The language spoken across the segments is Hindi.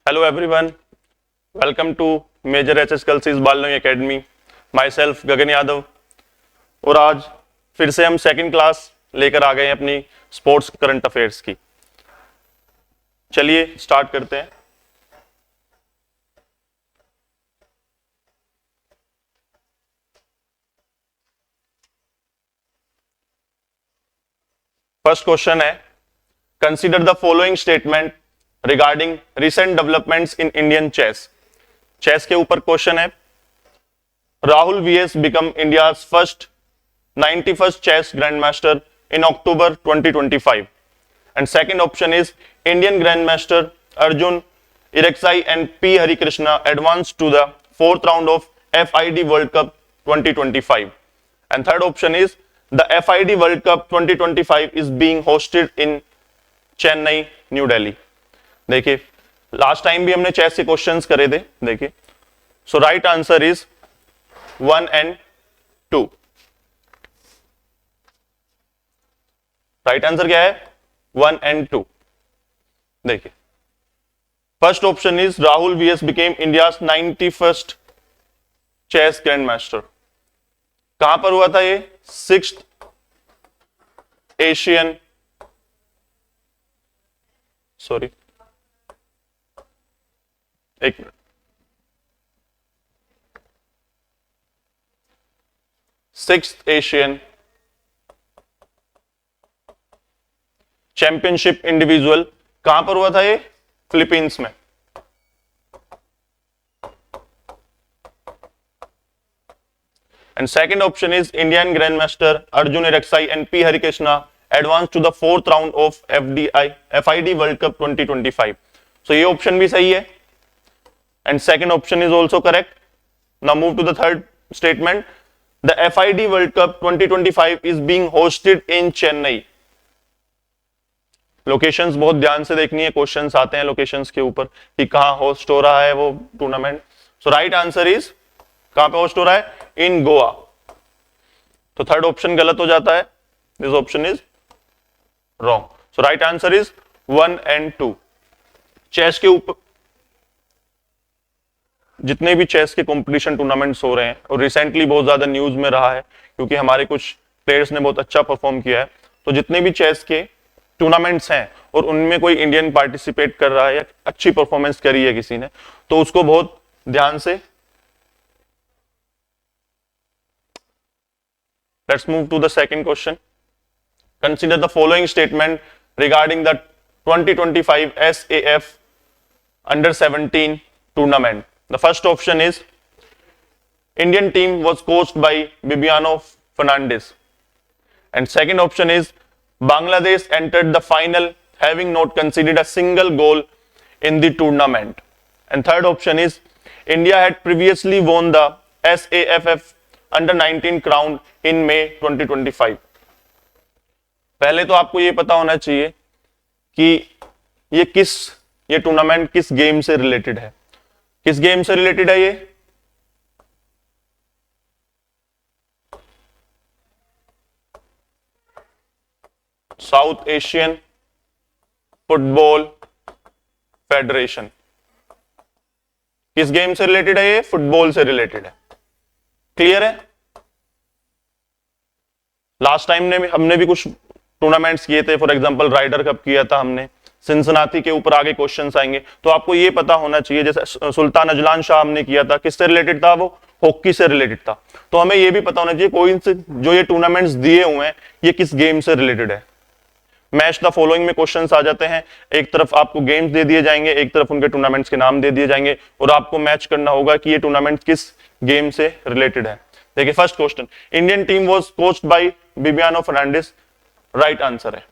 Hello everyone, welcome to Major HS Kalsi's Balnoi Academy. Myself गगन यादव और आज फिर से हम सेकंड क्लास लेकर आ गए हैं अपनी स्पोर्ट्स करंट अफेयर्स की। चलिए स्टार्ट करते हैं। फर्स्ट क्वेश्चन है, consider the following statement regarding recent developments in Indian chess. Chess के ऊपर क्वेश्चन है। Rahul VS become India first 91st chess grandmaster in October 2025, and second option is Indian grandmaster Arjun Iraksai and P Harikrishna advanced to the fourth round of FID World Cup 2025, and third option is the FID World Cup 2025 is being hosted in Chennai, New Delhi. देखिए लास्ट टाइम भी हमने चेस के क्वेश्चंस करे थे। देखिए so right answer is 1 and 2। Right answer क्या है? 1 and 2। देखिए first option is Rahul VS became India 91st chess grandmaster. कहां पर हुआ था ये? 6th एशियन एक minute, 6th Asian championship individual. कहां पर हुआ था ये? फिलीपींस में। And second option is Indian grandmaster Arjun Erigaisi and P Harikrishna advance to the fourth round of FID world cup 2025। So ये ऑप्शन भी सही है and second option is also correct. Now move to the third statement, the FID world cup 2025 is being hosted in Chennai. Locations बहुत ध्यान से देखनी है, क्वेश्चंस आते हैं लोकेशंस के ऊपर कि कहां होस्ट हो रहा है वो tournament. So right answer is कहां पे होस्ट हो रहा है? इन गोवा। तो थर्ड ऑप्शन गलत हो जाता है, this option is wrong. So right answer is 1 and 2। चेस के ऊपर जितने भी चेस के कंपटीशन टूर्नामेंट्स हो रहे हैं और रिसेंटली बहुत ज्यादा न्यूज में रहा है क्योंकि हमारे कुछ प्लेयर्स ने बहुत अच्छा परफॉर्म किया है, तो जितने भी चेस के टूर्नामेंट्स हैं और उनमें कोई इंडियन पार्टिसिपेट कर रहा है या अच्छी परफॉर्मेंस करी है किसी ने, तो उसको बहुत ध्यान से। Let's move to the second question. Consider the following statement regarding the 2025 SAF Under 17 tournament. The first option is Indian team was coached by Bibiano Fernandes, and second option is Bangladesh entered the final having not conceded a single goal in the tournament, and third option is India had previously won the SAFF Under 19 crown in May 2025। पहले तो आपको ये पता होना चाहिए कि ये टूर्नामेंट किस गेम से रिलेटेड है। किस गेम से रिलेटेड है ये? South Asian football federation. किस गेम से रिलेटेड है ये? फुटबॉल से रिलेटेड है। क्लियर है? लास्ट टाइम हमने भी कुछ टूर्नामेंट्स किए थे, फॉर एग्जांपल राइडर कप किया था हमने, सिंसनाती के ऊपर आगे क्वेश्चंस आएंगे, तो आपको ये पता होना चाहिए। जैसे सुल्तान अजलान शाह हमने किया था, किससे रिलेटेड था? वो हॉकी से रिलेटेड था। तो हमें ये भी पता होना चाहिए कोई से जो ये टूर्नामेंट्स दिए हुए हैं ये किस गेम से रिलेटेड है। मैच द फॉलोइंग में क्वेश्चंस आ जाते हैं, एक तरफ आपको गेम्स दे दिए जाएंगे, एक तरफ उनके टूर्नामेंट्स के नाम दे दिए जाएंगे और आपको मैच करना होगा कि ये टूर्नामेंट किस गेम से रिलेटेड है। देखिए first question, Indian team was coached by Bibiano Fernandes, right answer है।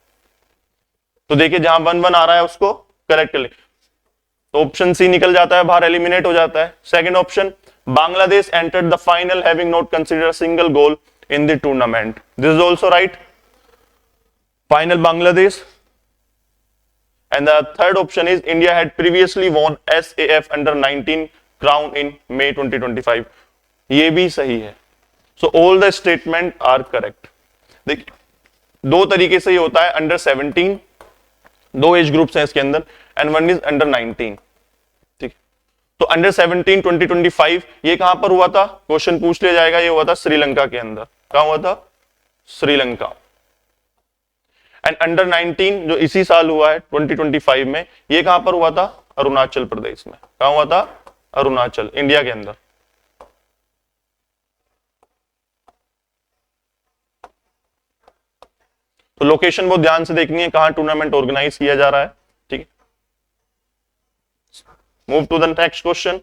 तो देखिए जहां 1-1 आ रहा है उसको करेक्ट ले, तो ऑप्शन सी निकल जाता है बाहर, एलिमिनेट हो जाता है। Second option, Bangladesh entered the final having not considered a single goal in the tournament, this is also right, final Bangladesh. And the third option is India had previously won SAF Under 19 crown in May 2025, ये भी सही है। So all the statement are correct. देखिए दो तरीके से ये होता है, अंडर 17 दो एज ग्रुप्स हैं इसके अंदर एंड वन इज अंडर 19। तो अंडर 17 2025 ये कहां पर हुआ था, क्वेश्चन पूछ लिया जाएगा, ये हुआ था श्रीलंका के अंदर। कहां हुआ था, श्रीलंका। एंड अंडर 19 जो इसी साल हुआ है 2025 में, ये कहां पर हुआ था, अरुणाचल प्रदेश में। कहां हुआ था, अरुणाचल, इंडिया के अंदर। तो लोकेशन बहुत ध्यान से देखनी है, कहां टूर्नामेंट ऑर्गेनाइज किया जा रहा है। ठीक है, move to the next question.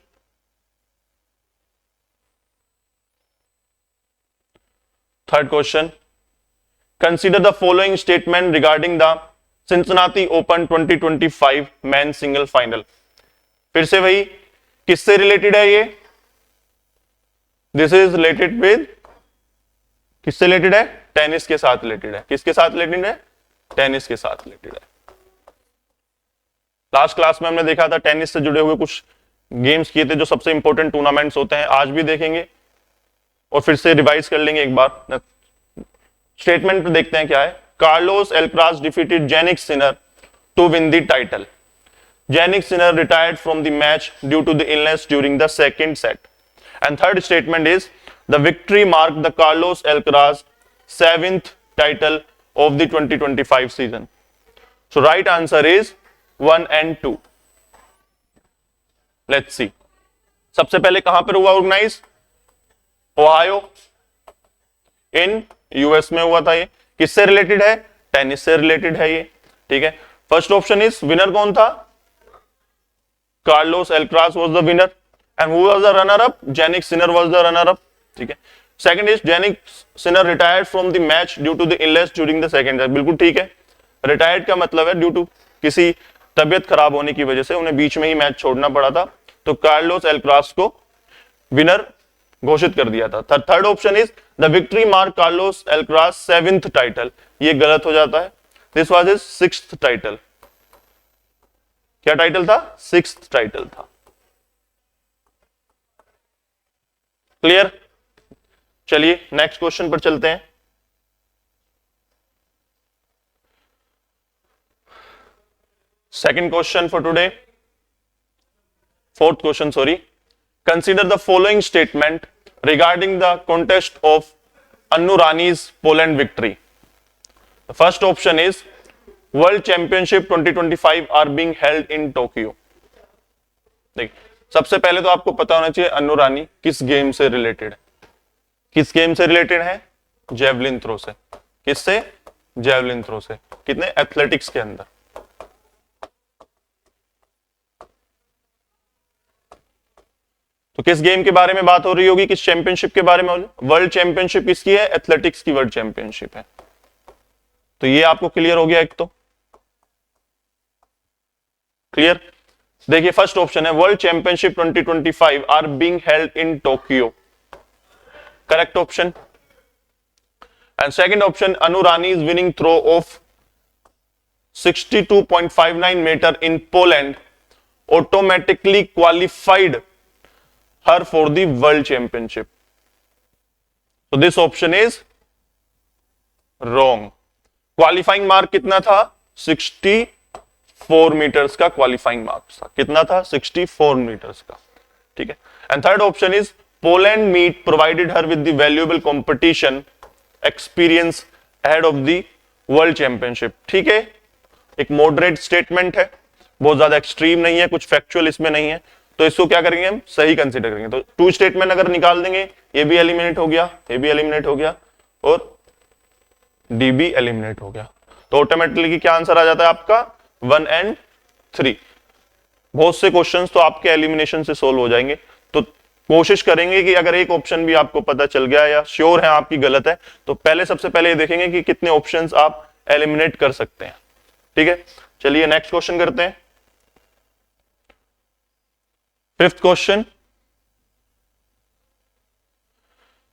Third question, consider the following statement regarding the Cincinnati Open 2025 men single final. फिर से वही, किससे रिलेटेड है ये, दिस इज रिलेटेड विद, किससे रिलेटेड है, टेनिस के साथ रिलेटेड है। किसके साथ रिलेटेड है, टेनिस के साथ रिलेटेड है। लास्ट क्लास में हमने देखा था टेनिस से जुड़े हुए कुछ गेम्स किए थे जो सबसे इंपॉर्टेंट टूर्नामेंट्स होते हैं, आज भी देखेंगे और फिर से रिवाइज कर लेंगे एक बार। स्टेटमेंट देखते हैं क्या है। Carlos Alcaraz defeated Jannik Sinner to win the title. Jannik Sinner retired from the match due to the illness during the second set. And third statement is the victory mark the Carlos Alcaraz 7th title of the 2025 season. So right answer is 1 and 2. Let's see. सबसे पहले कहां पर हुआ ऑर्गेनाइज, ओहायो इन यूएस में हुआ था। ये किससे रिलेटेड है, टेनिस से रिलेटेड है ये। ठीक है, फर्स्ट ऑप्शन इज, विनर कौन था, Carlos Alcaraz was the winner and who was the runner up, Jannik Sinner was the runner up. ठीक है, second is Jannik Sinner retired from the match due to the illness during the second set. बिल्कुल ठीक है, रिटायर्ड का मतलब है ड्यू टू किसी तबियत खराब होने की वजह से उन्हें बीच में ही मैच छोड़ना पड़ा था, तो कार्लोस एल्क्राज को विनर घोषित कर दिया था। Third option is the victory mark Carlos Alcaraz 7th title. ये गलत हो जाता है, this was his 6th title. क्या टाइटल था, 6th टाइटल था। क्लियर, चलिए नेक्स्ट क्वेश्चन पर चलते हैं। Second question for today, fourth question sorry. Consider the following statement regarding the contest of Annu Rani's Poland victory. First option is world championship 2025 are being held in Tokyo. देखिए, सबसे पहले तो आपको पता होना चाहिए अन्नू रानी किस गेम से रिलेटेड है। किस गेम से रिलेटेड है, जेवलिन थ्रो से। किससे, जेवलिन थ्रो से। कितने, एथलेटिक्स के अंदर। तो किस गेम के बारे में बात हो रही होगी, किस चैंपियनशिप के बारे में, वर्ल्ड चैंपियनशिप किसकी है, एथलेटिक्स की वर्ल्ड चैंपियनशिप है। तो ये आपको क्लियर हो गया एक तो, क्लियर। देखिए फर्स्ट ऑप्शन है world championship 2025 are being held in Tokyo, correct option. And second option, Anu Rani's winning throw of 62.59 meter in Poland automatically qualified her for the world championship. So this option is wrong. Qualifying mark कितना था, 64 meters का qualifying mark था। कितना था, 64 meters का। ठीक है, and third option is Poland meet provided her with the valuable competition experience ahead of the world championship। ठीक है, एक मॉडरेट स्टेटमेंट है, बहुत ज्यादा एक्सट्रीम नहीं है, कुछ फैक्चुअल इसमें नहीं है, तो इसको क्या करेंगे हम, सही कंसीडर करेंगे। तो टू स्टेटमेंट अगर निकाल देंगे, ये भी एलिमिनेट हो गया, ये भी एलिमिनेट हो गया और डी भी एलिमिनेट हो गया। तो ऑटोमेटिकली क्या आंसर आ जाता है आपका, 1 and 3। बहुत से क्वेश्चंस तो आपके एलिमिनेशन से सोल्व हो जाएंगे। तो कोशिश करेंगे कि अगर एक ऑप्शन भी आपको पता चल गया या श्योर है आपकी गलत है, तो पहले सबसे पहले ये देखेंगे कि कितने ऑप्शंस आप एलिमिनेट कर सकते हैं। ठीक है, चलिए नेक्स्ट क्वेश्चन करते हैं। Fifth question,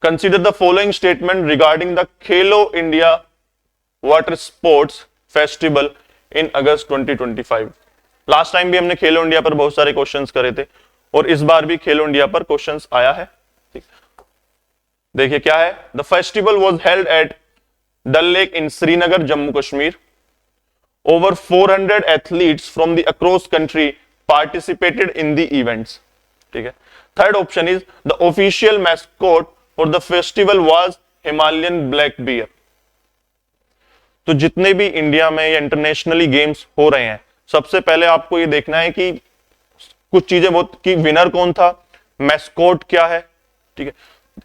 consider the following statement regarding the Khelo India water sports festival in August 2025। Last time भी हमने खेलो इंडिया पर बहुत सारे क्वेश्चंस करे थे और इस बार भी खेलो इंडिया पर क्वेश्चंस आया है। देखिए क्या है, the festival was held at Dal lake in Srinagar, Jammu Kashmir. Over 400 athletes from the across country participated in the events। ठीक है। Third option is the official mascot for the festival was Himalayan black bear. तो जितने भी इंडिया में या इंटरनेशनली गेम्स हो रहे हैं, सबसे पहले आपको ये देखना है कि कुछ चीजें बहुत कि विनर कौन था, मैस्कॉट क्या है, ठीक है।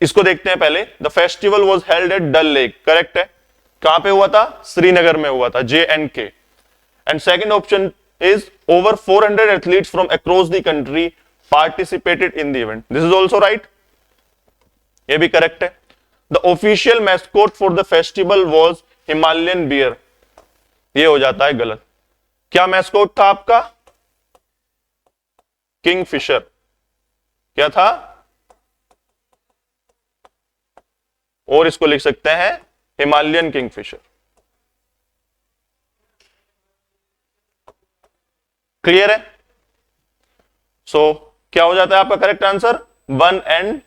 इसको देखते हैं पहले। The festival was held at Dal lake, correct है। कहां पे हुआ था? श्रीनगर में हुआ था, JNK। And second option is over 400 athletes from across the country participated in the event, this is also right, ये भी करेक्ट है। The official mascot for the festival was Himalayan bear, ये हो जाता है गलत। क्या मैस्कॉट था आपका? किंगफिशर। क्या था? और इसको लिख सकते हैं हिमालयन किंगफिशर। क्लियर है? सो क्या हो जाता है आपका करेक्ट आंसर? 1 और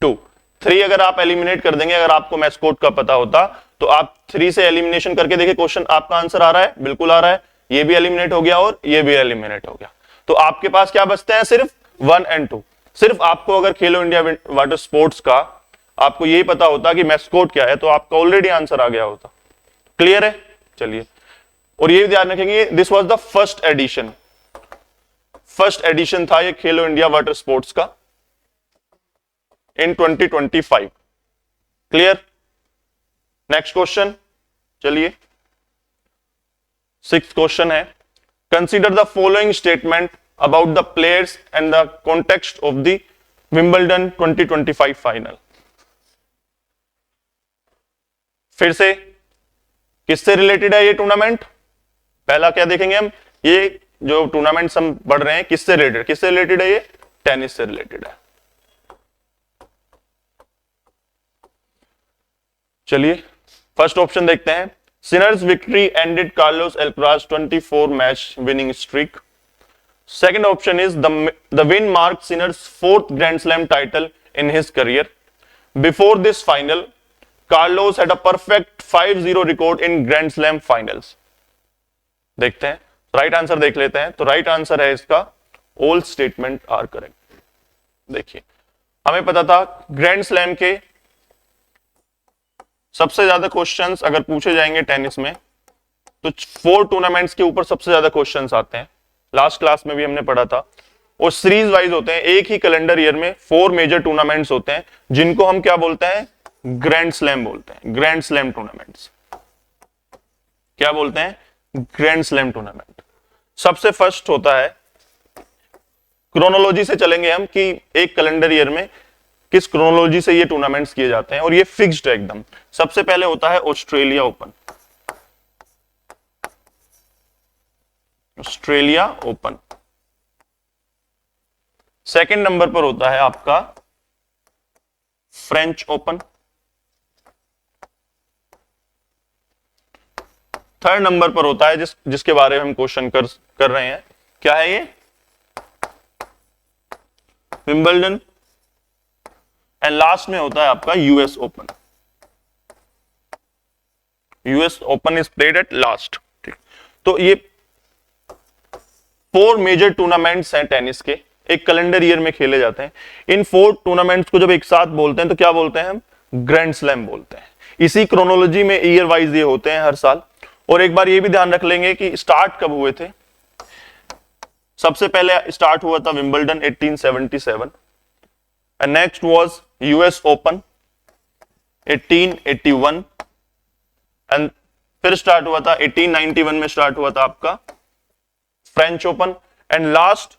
2। 3 अगर आप एलिमिनेट कर देंगे, अगर आपको मैस्कॉट का पता होता तो आप 3 से एलिमिनेशन करके देखिए, क्वेश्चन आपका आंसर आ रहा है, बिल्कुल आ रहा है। ये भी एलिमिनेट हो गया और ये भी एलिमिनेट हो गया। तो आपके पास क्या बचते हैं? सिर्फ 1 और 2। सिर्फ आपको अगर खेलो इंडिया वाटर स्पोर्ट्स का आपको यही पता होता कि मैस्कॉट क्या है, तो आपका ऑलरेडी आंसर आ गया होता। क्लियर है? चलिए, और ये ध्यान रखेंगे, this was the first edition, first edition था ये खेलो इंडिया वाटर स्पोर्ट्स का इन 2025। क्लियर? नेक्स्ट क्वेश्चन, चलिए 6th क्वेश्चन है, consider the following statement about the players and the context of the Wimbledon 2025 final. फिर से किससे रिलेटेड है ये टूर्नामेंट? पहला क्या देखेंगे हम, ये जो टूर्नामेंट्स हम पढ़ रहे हैं किससे रिलेटेड, किससे रिलेटेड है ये? टेनिस से रिलेटेड है। चलिए फर्स्ट ऑप्शन देखते हैं। Sinners victory ended Carlos Alcaraz 24 match winning streak. Second option is the win marked Sinners 4th grand slam title in his career. Before this final Carlos had a perfect 5-0 record in grand slam finals. देखते हैं, राइट आंसर देख लेते हैं। तो राइट आंसर है इसका ऑल स्टेटमेंट आर करेक्ट। देखिए, हमें पता था ग्रैंड स्लैम के सबसे ज्यादा क्वेश्चंस अगर पूछे जाएंगे टेनिस में तो 4 टूर्नामेंट्स के ऊपर सबसे ज्यादा क्वेश्चंस आते हैं। लास्ट क्लास में भी हमने पढ़ा था। और सीरीज वाइज होते हैं, एक ही कैलेंडर ईयर में 4 मेजर टूर्नामेंट्स होते हैं जिनको हम क्या बोलते हैं? ग्रैंड स्लैम बोलते हैं। ग्रैंड स्लैम टूर्नामेंट्स क्या बोलते हैं? Grand slam tournament. सबसे फर्स्ट होता है, क्रोनोलॉजी से चलेंगे हम कि एक कैलेंडर ईयर में किस क्रोनोलॉजी से ये टूर्नामेंट्स किए जाते हैं, और ये फिक्स्ड है एकदम। सबसे पहले होता है Australia open. Australia open. Second number पर होता है आपका फ्रेंच ओपन। थर्ड नंबर पर होता है जिसके बारे में हम क्वेश्चन कर रहे हैं, क्या है ये? विंबलडन। एंड लास्ट में होता है आपका US open. US open is played at last. ठीक, तो ये 4 मेजर टूर्नामेंट्स हैं टेनिस के, एक कैलेंडर ईयर में खेले जाते हैं। इन 4 टूर्नामेंट्स को जब एक साथ बोलते हैं तो क्या बोलते हैं हम? ग्रैंड स्लैम बोलते हैं। इसी क्रोनोलॉजी में ईयर वाइज ये होते हैं हर साल। और एक बार ये भी ध्यान रख लेंगे कि स्टार्ट कब हुए थे। सबसे पहले स्टार्ट हुआ था Wimbledon 1877 and next was US open 1881 and फिर स्टार्ट हुआ था 1891 में स्टार्ट हुआ था आपका French open and last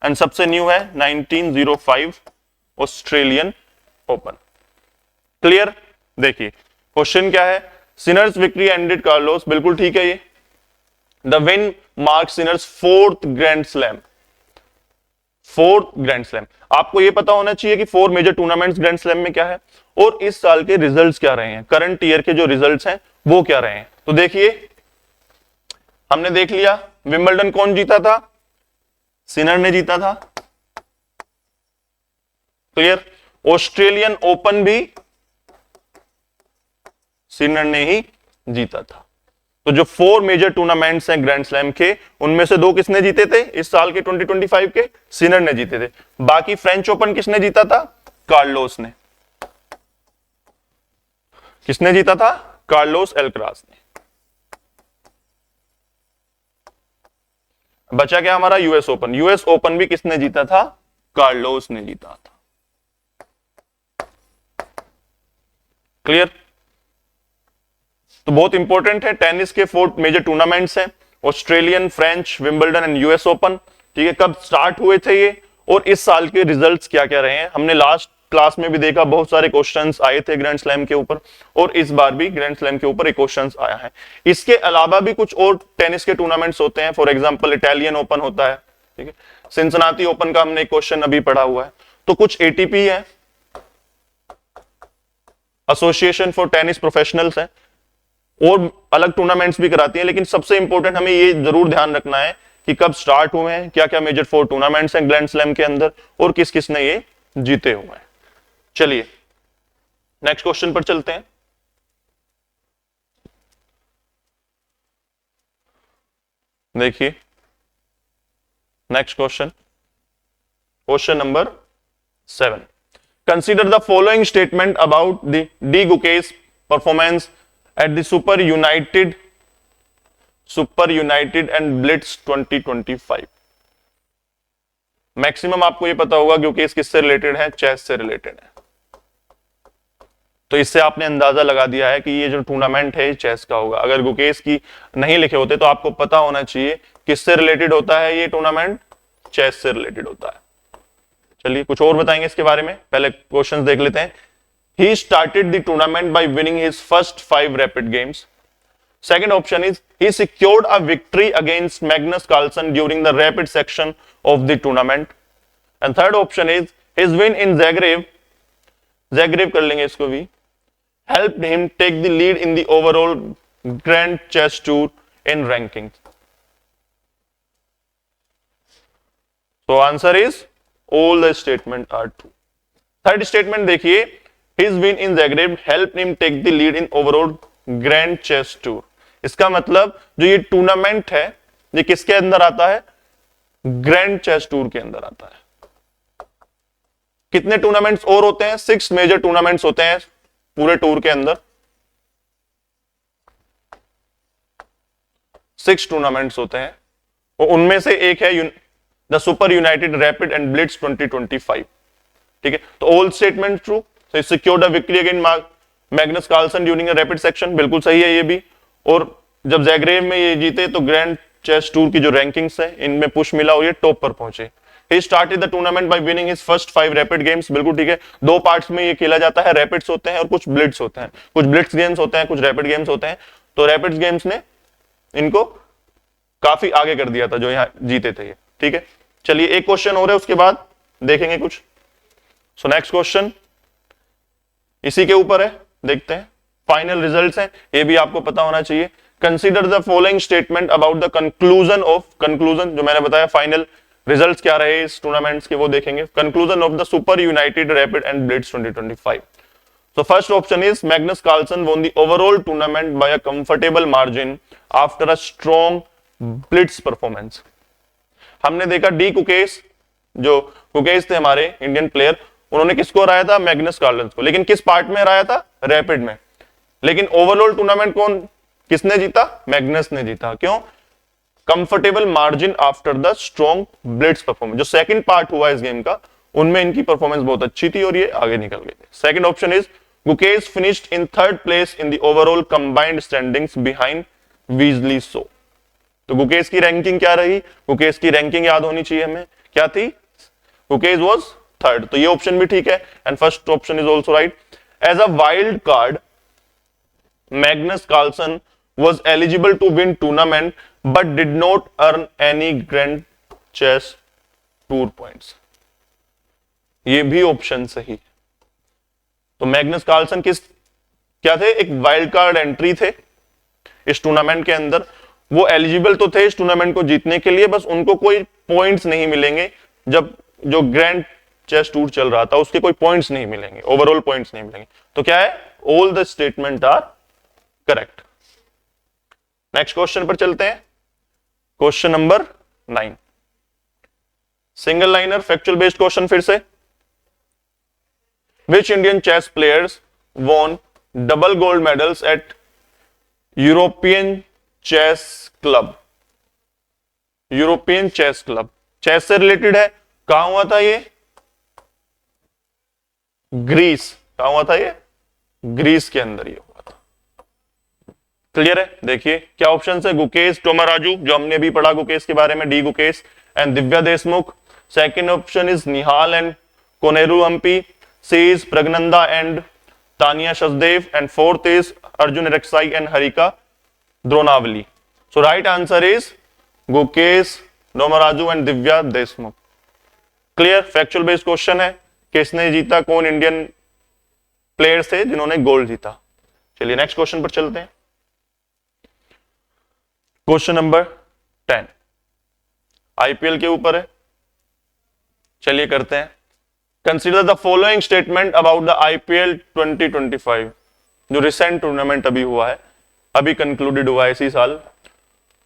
and सबसे न्यू है 1905 ऑस्ट्रेलियन ओपन। क्लियर? देखिए क्वेश्चन क्या है, सिनर्स विक्ट्री एंडेड कार्लोस, बिल्कुल ठीक है ये। The win mark Sinners 4th grand slam. 4th grand slam, आपको ये पता होना चाहिए कि 4 मेजर टूर्नामेंट्स ग्रैंड स्लैम में क्या है और इस साल के रिजल्ट्स क्या रहे हैं, करंट ईयर के जो रिजल्ट्स हैं वो क्या रहे हैं। तो देखिए हमने देख लिया विंबलडन कौन जीता था, सिनर ने जीता था। क्लियर? ऑस्ट्रेलियन ओपन भी सिनर ने ही जीता था। तो जो 4 मेजर टूर्नामेंट्स हैं ग्रैंड स्लैम के, उनमें से 2 किसने जीते थे इस साल के 2025 के? सिनर ने जीते थे। बाकी फ्रेंच ओपन किसने जीता था? कार्लोस ने। किसने जीता था? कार्लोस अल्कराज ने। बचा क्या हमारा? US open. यूएस ओपन भी किसने जीता था? कार्लोस ने जीता था। क्लियर? तो बहुत इंपॉर्टेंट है, टेनिस के 4 मेजर टूर्नामेंट्स हैं, Australian, French, Wimbledon and US open. ठीक है, कब स्टार्ट हुए थे ये और इस साल के रिजल्ट्स क्या क्या रहे हैं? हमने लास्ट क्लास में भी देखा, बहुत सारे क्वेश्चंस आए थे ग्रैंड स्लैम के ऊपर, और इस बार भी ग्रैंड स्लैम के ऊपर एक क्वेश्चंस आया है। इसके अलावा भी कुछ और टेनिस के टूर्नामेंट्स होते हैं, फॉर एग्जांपल इटालियन ओपन होता है, ठीक है, सिंसिनाटी ओपन का हमने एक क्वेश्चन अभी पढ़ा हुआ है। तो कुछ एटीपी है, एसोसिएशन फॉर टेनिस प्रोफेशनल्स है, और अलग टूर्नामेंट्स भी कराती हैं, लेकिन सबसे इंपॉर्टेंट हमें ये जरूर ध्यान रखना है कि कब स्टार्ट हुए हैं, क्या क्या मेजर 4 टूर्नामेंट्स हैं ग्रैंड स्लैम के अंदर, और किस किस ने ये जीते हुए हैं। चलिए नेक्स्ट क्वेश्चन पर चलते हैं। देखिए next question, question number 7। Consider the following statement about the D Gukesh performance at the Super United and Blitz 2025। Maximum आपको ये पता होगा क्योंकि इस किससे रिलेटेड है? चेस से रिलेटेड है। तो इससे आपने अंदाजा लगा दिया है कि ये जो टूर्नामेंट है चेस का होगा। अगर गुकेश की नहीं लिखे होते तो आपको पता होना चाहिए किससे रिलेटेड होता है ये टूर्नामेंट? चेस से रिलेटेड होता है। चलिए कुछ और बताएंगे इसके बारे में, पहले क्वेश्चंस देख लेते हैं। He started the tournament by winning his first 5 rapid games. Second option is he secured a victory against Magnus Carlsen during the rapid section of the tournament. And third option is his win in Zagreb कर लेंगे इसको भी, helped him take the lead in the overall Grand Chess Tour in rankings. So answer is all the statement are true. Third statement देखिए, His win in Zagreb helped him take the lead in overall Grand Chess Tour। इसका मतलब जो ये टूर्नामेंट है ये किसके अंदर आता है? ग्रैंड चेस टूर के अंदर आता है। कितने टूर्नामेंट्स और होते हैं? 6 मेजर टूर्नामेंट्स होते हैं पूरे टूर के अंदर। 6 टूर्नामेंट्स होते हैं और उनमें से एक है the super United rapid and Blitz 2025। ठीक है, तो all statement true. So he secured a victory against Magnus Carlsen during a rapid section, बिल्कुल सही है ये भी। और जब ज़ैग्रेब में ये जीते तो ग्रैंड चेस टूर की जो रैंकिंग्स है इनमें पुश मिला और ये टॉप पर पहुंचे। He started the tournament by winning his first 5 rapid games, बिल्कुल ठीक है। 2 पार्ट्स में ये खेला जाता है, रैपिड्स होते हैं और कुछ ब्लिट्स होते हैं, कुछ ब्लिट्स गेम्स होते हैं, कुछ रैपिड गेम्स होते हैं। तो रैपिड गेम्स ने इनको काफी आगे कर दिया था जो यहाँ जीते थे ये। ठीक है, चलिए एक क्वेश्चन हो रहा है उसके बाद देखेंगे कुछ। सो नेक्स्ट क्वेश्चन इसी के ऊपर है, देखते हैं। फाइनल रिजल्ट्स हैं, ये भी आपको पता होना चाहिए। Consider the following statement about the conclusion जो मैंने बताया, फाइनल रिजल्ट्स क्या रहे इस टूर्नामेंट्स के वो देखेंगे। Conclusion of the super United rapid and Blitz 2025। So first option is Magnus Carlsen won the overall tournament by a comfortable margin after a strong blitz performance। हमने देखा डी कुकेस, जो कुकेस थे हमारे इंडियन प्लेयर, उन्होंने किसको हराया था? मैग्नस कार्लसन को। लेकिन किस पार्ट में हराया था? रैपिड में। लेकिन ओवरऑल टूर्नामेंट किसने जीता? मैग्नस ने जीता। क्यों? Comfortable margin after the strong Blitz performance. जो सेकंड पार्ट हुआ इस गेम का उनमें इनकी परफॉर्मेंस बहुत अच्छी थी और ये आगे निकल गए थे। Second option is Gukesh finished in 3rd place in the overall combined standings behind Wesley So. तो गुकेश की रैंकिंग क्या रही? गुकेश की रैंकिंग याद होनी चाहिए हमें, क्या थी? गुकेश वाज 3rd, तो ये ऑप्शन भी ठीक है and first option is also right. As a wild card Magnus Carlsen was eligible to win tournament but did not earn any Grand Chess Tour points। ये भी ऑप्शन सही। तो मैग्नस कार्लसन क्या थे? एक वाइल्ड कार्ड एंट्री थे इस टूर्नामेंट के अंदर। वो एलिजिबल तो थे इस टूर्नामेंट को जीतने के लिए, बस उनको कोई पॉइंट्स नहीं मिलेंगे। जब जो ग्रैंड चेस टूर चल रहा था उसके कोई पॉइंट्स नहीं मिलेंगे, ओवरऑल पॉइंट्स नहीं मिलेंगे। तो क्या है? All the statement are correct. Next question पर चलते हैं। Question number 9, single liner factual based question फिर से। Which Indian chess players won double gold medals at European Chess Club? European chess club, chess से रिलेटेड है। कहां हुआ था ये? ग्रीस। कहां हुआ था ये? ग्रीस के अंदर ये हुआ था। क्लियर है? देखिए क्या ऑप्शन है, गुकेश टोमाराजू, जो हमने अभी पढ़ा गुकेश के बारे में, D Gukesh and Divya Deshmukh. Second option is Nihal and Koneru Humpy. C is Pragnanda and Tanya Shasdev, and fourth is Arjun Reksai and Harika Dronavali. So right answer is Gukesh Domaraju and Divya Deshmukh. Clear? Factual based question है। किसने जीता, कौन इंडियन प्लेयर्स थे जिन्होंने गोल्ड जीता। चलिए नेक्स्ट क्वेश्चन पर चलते हैं। क्वेश्चन नंबर 10 आईपीएल के ऊपर है। चलिए करते हैं। Consider the following statement about the IPL 2025, जो रिसेंट टूर्नामेंट अभी हुआ है, अभी कंक्लूडेड हुआ है इसी साल।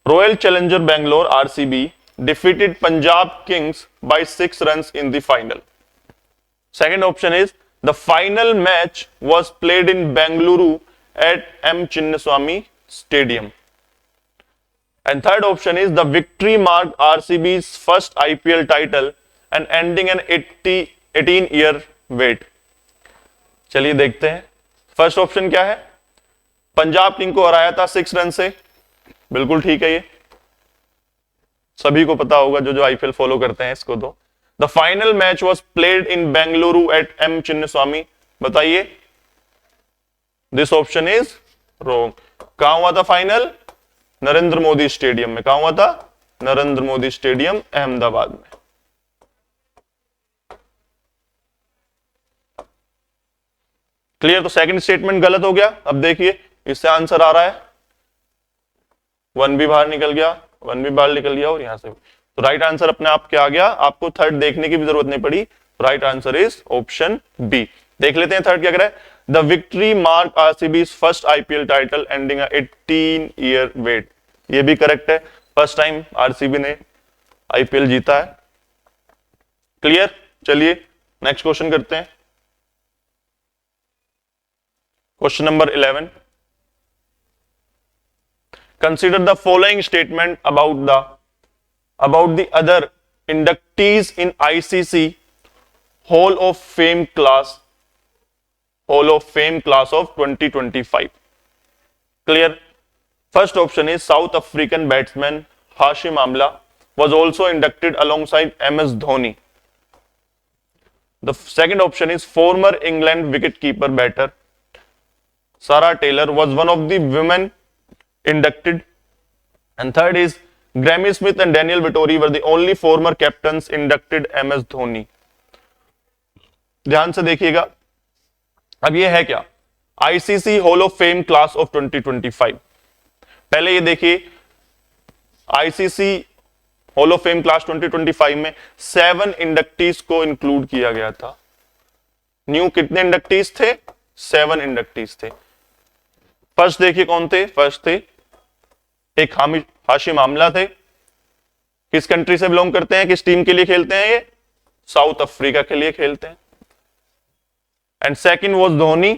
Royal Challenger Bangalore RCB defeated Punjab Kings by 6 runs in the final. Second option is the final match was played in Bengaluru at M Chinnaswamy stadium. And third option is the victory mark RCB's first IPL title and ending an 18-year wait. चलिए देखते हैं फर्स्ट ऑप्शन क्या है। पंजाब किंग को हराया था 6 रन से, बिल्कुल ठीक है, ये सभी को पता होगा जो आईपीएल फॉलो करते हैं इसको। तो the final match was played in Bengaluru at M Chinnaswamy, बताइए। This option is wrong. कहां हुआ था फाइनल? नरेंद्र मोदी स्टेडियम में। कहां हुआ था? नरेंद्र मोदी स्टेडियम अहमदाबाद में। क्लियर? तो सेकंड स्टेटमेंट गलत हो गया। अब देखिए इससे आंसर आ रहा है, 1 भी बाहर निकल गया, 1 भी बाहर निकल गया, और यहां से तो राइट आंसर अपने आप क्या आ गया, आपको थर्ड देखने की भी जरूरत नहीं पड़ी। Right answer is option B. देख लेते हैं थर्ड क्या कह रहा है। The victory mark RCB's first IPL title ending 18-year wait. ये भी करेक्ट है, फर्स्ट टाइम आरसीबी ने आईपीएल जीता है। क्लियर? चलिए नेक्स्ट क्वेश्चन करते हैं। Question number 11. Consider the following statement about the other inductees in ICC Hall of Fame class of 2025. Clear? First option is South African batsman Hashim Amla was also inducted alongside MS Dhoni. The second option is former England wicketkeeper batter Sarah Taylor was one of the women inducted. And third is Grammy Smith and Daniel Vettori were the only former captains inducted MS Dhoni. ध्यान से देखिएगा, अब ये है क्या? ICC hall of fame class of 2025। पहले ये देखिए, ICC hall of fame class 2025 में 7 इंडक्टीज को इंक्लूड किया गया था। न्यू कितने इंडक्टीज थे? 7 इंडक्टीज थे। फर्स्ट देखिए कौन थे? फर्स्ट थे एक हाशिम आमला थे। किस कंट्री से बिलोंग करते हैं, किस टीम के लिए खेलते हैं? ये साउथ अफ्रीका के लिए खेलते हैं। एंड सेकंड वाज धोनी,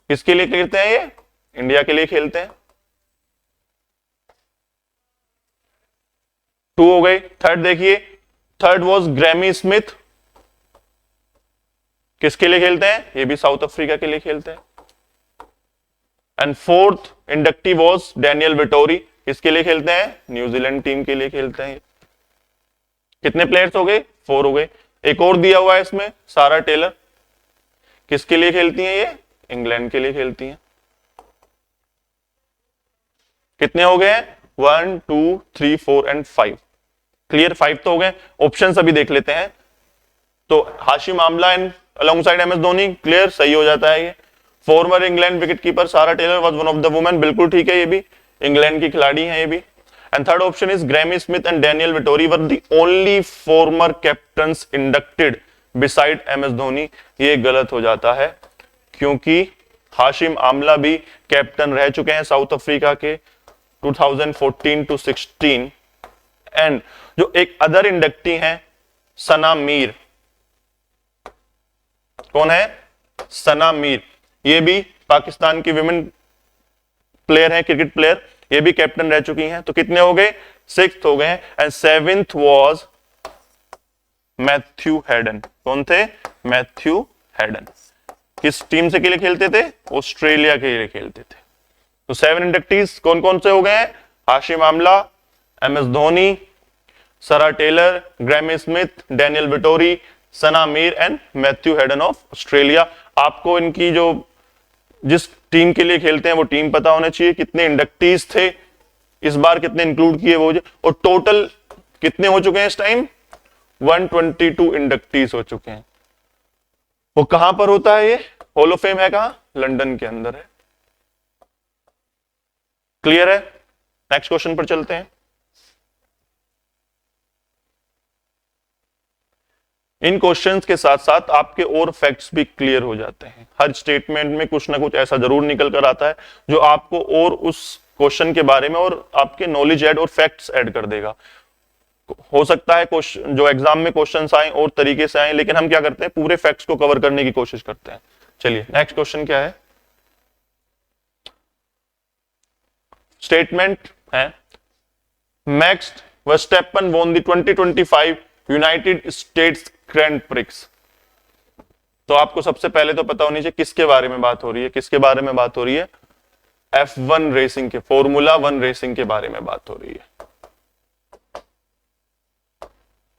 किसके लिए खेलते हैं? ये इंडिया के लिए खेलते हैं। 2 हो गए। थर्ड देखिए, थर्ड वाज ग्रैमी स्मिथ, किसके लिए खेलते हैं? ये भी साउथ अफ्रीका के लिए खेलते हैं। And fourth inductee was Daniel Vettori, किसके लिए खेलते हैं? न्यूजीलैंड टीम के लिए खेलते हैं। कितने प्लेयर्स हो गए? 4 हो गए। एक और दिया हुआ है इसमें, सारा टेलर, किसके लिए खेलती हैं? ये इंग्लैंड के लिए खेलती हैं। कितने हो गए? 1 2 3 4 एंड 5। क्लियर? 5 तो हो गए। ऑप्शंस अभी देख लेते हैं। तो Hashim Amla and alongside MS Dhoni, clear, सही हो जाता है ये। Former England wicketkeeper Sarah Taylor was one of the women, बिल्कुल ठीक है, ये भी इंग्लैंड की खिलाड़ी हैं ये भी। And third option is Grammy Smith and Daniel Vettori were the only farmer captains inducted beside MS Dhoni. ये गलत हो जाता है क्योंकि हाशिम आमला भी कैप्टन रह चुके हैं साउथ अफ्रीका के 2014 टू 16। एंड जो एक अदर इंडक्टी हैं सना मीर, कौन है? सना मीर, ये भी पाकिस्तान की विमेन प्लेयर है, क्रिकेट प्लेयर, ये भी कैप्टन रह चुकी हैं। तो कितने हो गए? 6 हो गए हैं। And 7th was Matthew Hayden. कौन थे? Matthew Hayden. किस टीम से के लिए खेलते थे? ऑस्ट्रेलिया के लिए खेलते थे। तो 7 इंडक्टीज कौन कौन से हो गए हैं? Hashim Amla, MS Dhoni, Sarah Taylor, Graeme Smith, Daniel Vettori, Sana Mir and Matthew Hayden of Australia. आपको इनकी जो जिस टीम के लिए खेलते हैं वो टीम पता होना चाहिए, कितने इंडक्टीज थे, इस बार कितने इंक्लूड किए वो, और टोटल कितने हो चुके हैं इस टाइम? 122 इंडक्टीज हो चुके हैं। वो कहां पर होता है? ये हॉल ऑफ फेम है कहां? लंदन के अंदर है। क्लियर है? नेक्स्ट क्वेश्चन पर चलते हैं। इन क्वेश्चंस के साथ साथ आपके और फैक्ट्स भी क्लियर हो जाते हैं। हर स्टेटमेंट में कुछ ना कुछ ऐसा जरूर निकल कर आता है जो आपको और उस क्वेश्चन के बारे में और आपके नॉलेज ऐड और फैक्ट्स ऐड कर देगा। हो सकता है क्वेश्चन जो एग्जाम में क्वेश्चंस आए और तरीके से आए, लेकिन हम क्या करते हैं? पूरे फैक्ट्स को कवर करने की कोशिश करते हैं। चलिए नेक्स्ट क्वेश्चन क्या है? स्टेटमेंट है max Verstappen won the 2025 United states grand prix. तो आपको सबसे पहले तो पता होनी चाहिए किसके बारे में बात हो रही है। किसके बारे में बात हो रही है? F1 रेसिंग के, फॉर्मूला 1 रेसिंग के बारे में बात हो रही है।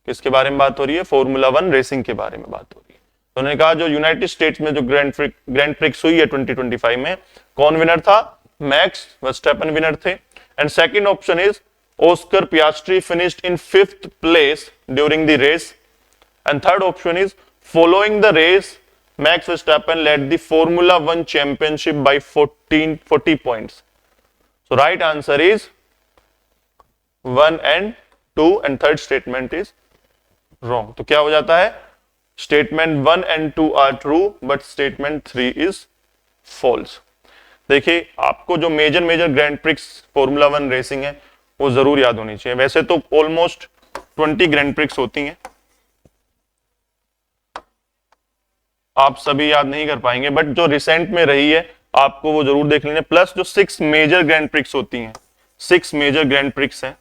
किसके बारे में बात हो रही है? फॉर्मूला 1 रेसिंग के बारे में बात हो रही है। तो उन्होंने कहा जो यूनाइटेड स्टेट्स में जो ग्रैंड प्रिक्स हुई है 2025 में, कौन विनर था? मैक्स वर्स्टेपन विनर थे। And second option is Oscar Piastri finished in 5th place during the race. And third option is following the race Max Verstappen led the Formula 1 championship by 40 points. So right answer is 1 and 2 and third statement is wrong. तो क्या हो जाता है? Statement 1 and 2 are true but statement 3 is false. देखिए आपको जो major grand prix formula 1 racing है वो जरूर याद होनी चाहिए। वैसे तो ऑलमोस्ट 20 ग्रैंड प्रिक्स होती हैं, आप सभी याद नहीं कर पाएंगे, बट जो रिसेंट में रही है आपको वो जरूर देख लेना। प्लस जो 6 मेजर ग्रैंड प्रिक्स होती हैं, 6 मेजर ग्रैंड प्रिक्स हैं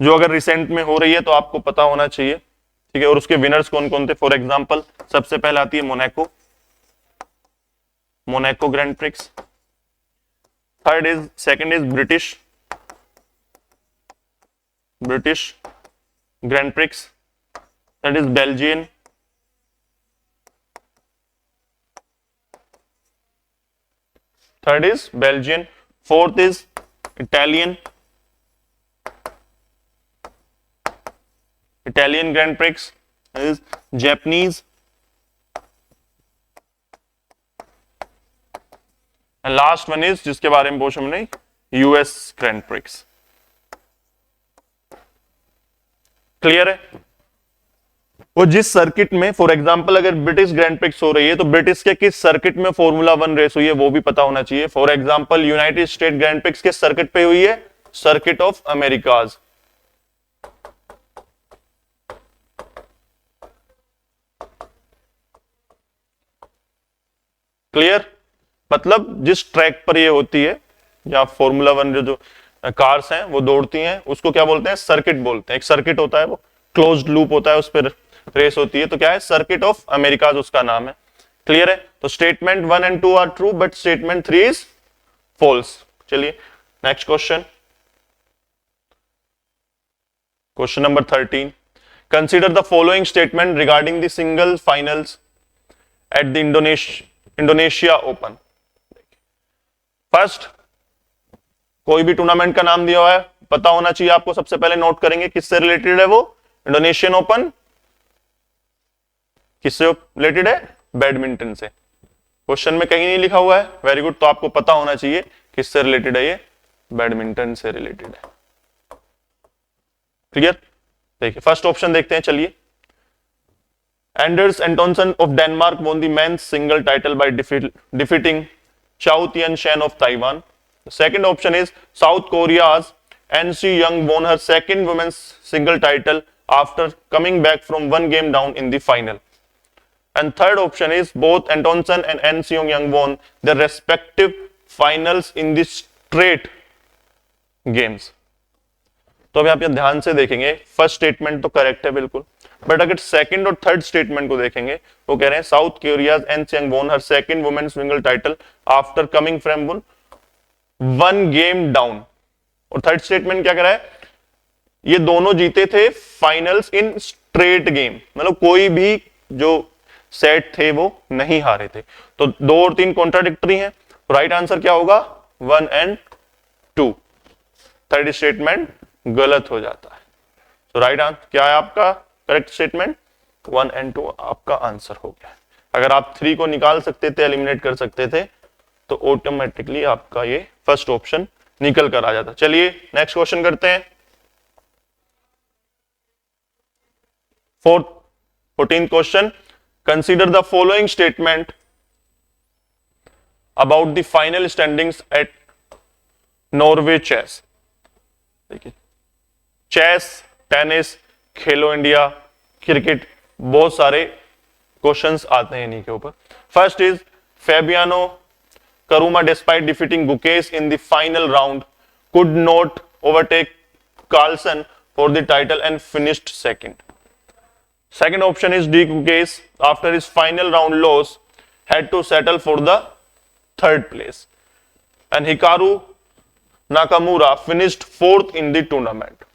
जो अगर रिसेंट में हो रही है तो आपको पता होना चाहिए, ठीक है। और उसके विनर्स कौन कौन थे? फॉर एग्जांपल सबसे पहले आती है Monaco grand prix. Second is British grand prix, that is Belgian, third is Belgian, fourth is Italian Grand Prix, is Japanese, and last one is जिसके बारे में पूछा हमने US Grand Prix। क्लियर है? वो जिस सर्किट में, फॉर एग्जांपल अगर ब्रिटिश ग्रैंड प्रिक्स हो रही है तो ब्रिटिश के किस सर्किट में फॉर्मूला 1 रेस हुई है वो भी पता होना चाहिए। For example United State grand prix किस सर्किट पे हुई है? Circuit of Americas. क्लियर? मतलब जिस ट्रैक पर ये होती है या फॉर्मूला 1 जो कार्स हैं वो दौड़ती हैं उसको क्या बोलते हैं? सर्किट बोलते हैं। एक सर्किट होता है, वो क्लोज्ड लूप होता है, उस पर रेस होती है, तो क्या है? सर्किट ऑफ अमेरिकाज उसका नाम है। क्लियर है? तो statement 1 and 2 are true but statement 3 is false. चलिए next question number 13। Consider the following statement regarding the single finals at the Indonesia open. First, कोई भी टूर्नामेंट का नाम दिया हुआ है, पता होना चाहिए आपको। सबसे पहले नोट करेंगे किससे रिलेटेड है वो? इंडोनेशियन ओपन किससे रिलेटेड है? बैडमिंटन से। क्वेश्चन में कहीं नहीं लिखा हुआ है, वेरी गुड। तो आपको पता होना चाहिए किससे रिलेटेड है ये? बैडमिंटन से रिलेटेड है। क्लियर? देखिए फर्स्ट ऑप्शन देखते हैं। चलिए Anders Antonsen of Denmark won the men's single title by defeating Chao Tian-shen of Taiwan. The second option is South Korea's NC Young won her second women's single title after coming back from one game down in the final. And third option is both Antonsen and NC Young won their respective finals in the straight games. तो अब यहाँ पे ध्यान से देखेंगे, फर्स्ट स्टेटमेंट तो करेक्ट है बिल्कुल, बट अगर सेकंड और थर्ड स्टेटमेंट को देखेंगे वो कह रहे हैं south Korea An Seyoung won her second women's single title after coming from one game down, और थर्ड स्टेटमेंट क्या कह रहा है, ये दोनों जीते थे फाइनल्स इन स्ट्रेट गेम, मतलब कोई भी जो सेट थे वो नहीं हारे थे। तो 2 और 3 कॉन्ट्राडिक्टरी हैं, राइट आंसर क्या होगा 1 and 2, थर्ड स्टेटमेंट गलत हो जाता है। तो राइट आंसर क्या है आपका करेक्ट स्टेटमेंट 1 and 2 आपका आंसर हो गया। अगर आप 3 को निकाल सकते थे, एलिमिनेट कर सकते थे, तो ऑटोमेटिकली आपका ये फर्स्ट ऑप्शन निकल कर आ जाता। चलिए नेक्स्ट क्वेश्चन करते हैं। 14th question, consider the following statement about the final standings at Norway chess. देखिए चेस, टेनिस, खेलो इंडिया, क्रिकेट, बहुत सारे क्वेश्चंस आते हैं इन्हीं के ऊपर। First is Fabiano Karuma, despite defeating Gukesh in the final round, could not overtake Carlsen for the title and finished second. Second option is D. Gukesh, after his final round loss, had to settle for the third place. And Hikaru Nakamura finished 4th in the tournament.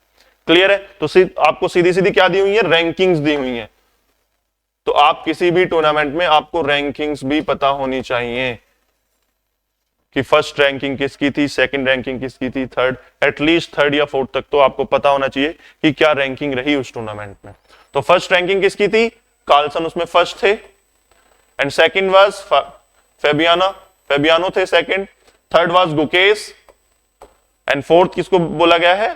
Clear है? तो आपको सीधी सीधी क्या दी हुई है, रैंकिंग्स दी हुई है। तो आप किसी भी टूर्नामेंट में आपको रैंकिंग्स भी पता होनी चाहिए कि फर्स्ट रैंकिंग किसकी थी, सेकंड रैंकिंग किसकी थी, थर्ड, एटलीस्ट थर्ड या फोर्थ तक तो आपको पता होना चाहिए कि क्या रैंकिंग रही उस टूर्नामेंट में। तो फर्स्ट रैंकिंग किसकी थी, कार्लसन उसमें फर्स्ट थे, एंड सेकंड वाज फेबियानो थे second, third was Gukesh, and fourth किसको बोला गया है,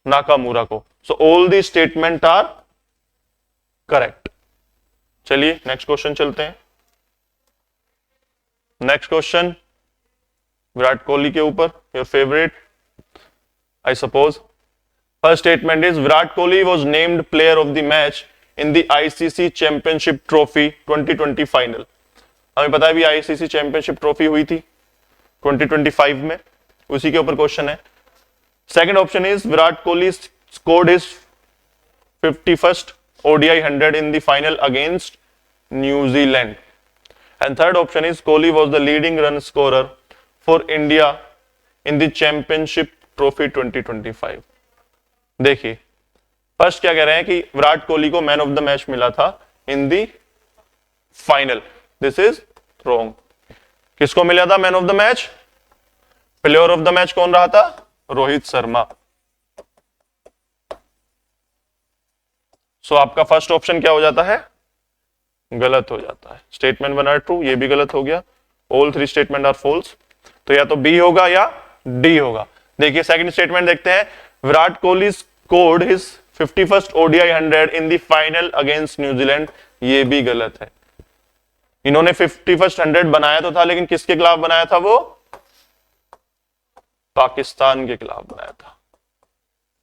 नाकामुरा को। So all the statement are correct. चलिए नेक्स्ट क्वेश्चन चलते हैं। नेक्स्ट क्वेश्चन विराट कोहली के ऊपर, your favourite I suppose. First statement is Virat Kohli was named player of the match in the ICC championship trophy 2020 final. हमें पता है भी आईसीसी चैंपियनशिप ट्रॉफी हुई थी 2025 में, उसी के ऊपर क्वेश्चन है। Second option is Virat Kohli scored his 51st ODI 100 in the final against New Zealand. And third option is Kohli was the leading run scorer for India in the championship trophy 2025. देखिए फर्स्ट क्या कह रहे हैं कि विराट कोहली को मैन ऑफ द मैच मिला था in the final, this is wrong. किसको मिला था man of the match, player of the match कौन रहा था, रोहित शर्मा। सो आपका फर्स्ट ऑप्शन क्या हो जाता है, गलत हो जाता है। स्टेटमेंट बना ट्रू, ये भी गलत हो गया। ऑल 3 स्टेटमेंट आर फॉल्स, तो या तो बी होगा या डी होगा। देखिए सेकंड स्टेटमेंट देखते हैं, Virat Kohli scored his 51st ODI 100 in the final against New Zealand, ये भी गलत है। इन्होंने 51st 100 बनाया तो था, लेकिन किसके खिलाफ बनाया था, वो पाकिस्तान के खिलाफ बनाया था,